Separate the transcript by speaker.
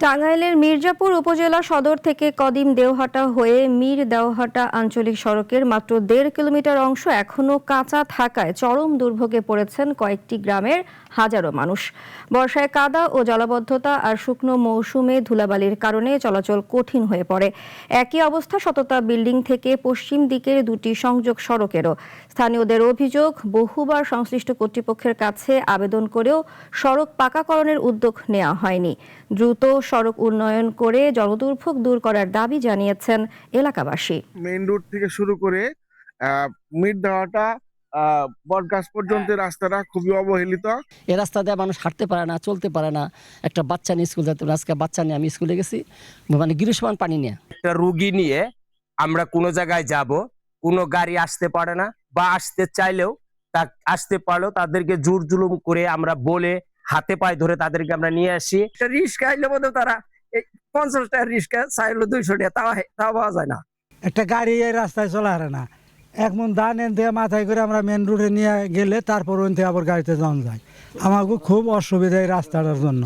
Speaker 1: টাঙ্গাইলের মির্জাপুর উপজেলা সদর থেকে কদিম দেওহাটা হয়ে মীর দেওহাটা আঞ্চলিক সড়কের মাত্র ১.৫ কিলোমিটার অংশ এখনও কাঁচা থাকায় চরম দুর্ভোগে পড়েছেন কয়েকটি গ্রামের হাজারো মানুষ। বর্ষায় কাদা ও জলাবদ্ধতা আর শুকনো মৌসুমে ধুলাবালির কারণে চলাচল কঠিন হয়ে পড়ে। একই অবস্থা সততা বিল্ডিং থেকে পশ্চিম দিকের দুটি সংযোগ সড়কেরও। স্থানীয়দের অভিযোগ, বহুবার সংশ্লিষ্ট কর্তৃপক্ষের কাছে আবেদন করেও সড়ক পাকাকরণের উদ্যোগ নেওয়া হয়নি। দ্রুত সড়ক উন্নয়ন করে জনদুর্ভোগ দূর করার দাবি জানিয়েছেন এলাকাবাসী।
Speaker 2: মেইন রোড থেকে শুরু করে মিড দেওয়াটা বটগাছ পর্যন্ত রাস্তাটা খুবই অবহেলিত।
Speaker 3: এই রাস্তা দিয়ে মানুষ হাঁটতে পারে না, চলতে পারে না। একটা বাচ্চা নিয়ে স্কুল যেতে, আজকে বাচ্চা নিয়ে আমি স্কুলে গেছি, মানে গ্রীষ্মমান পানি নিয়ে।
Speaker 4: একটা রুগী নিয়ে আমরা কোনো জায়গায় যাব, কোনো গাড়ি আসতে পারে না, বা আসতে চাইলেও তা আসতে পারলেও তাদেরকে জোর জুলুম করে আমরা বলে হাতে পায়ে ধরে তাদেরকে আমরা নিয়ে আসি। রিস্কা আইলে বোধহয় তারা 50 টাকার রিস্কা চাইলো 200 টাকা, তাও পাওয়া যায় না।
Speaker 5: একটা গাড়ি এই রাস্তায় চলা হারে না। এক মন ধান এনে মাথায় করে আমরা মেন রোডে নিয়ে গেলে তারপর ওখান থেকে আবার গাড়িতে যাওয়া যায়। আমাকে খুব অসুবিধা এই রাস্তাটার জন্য।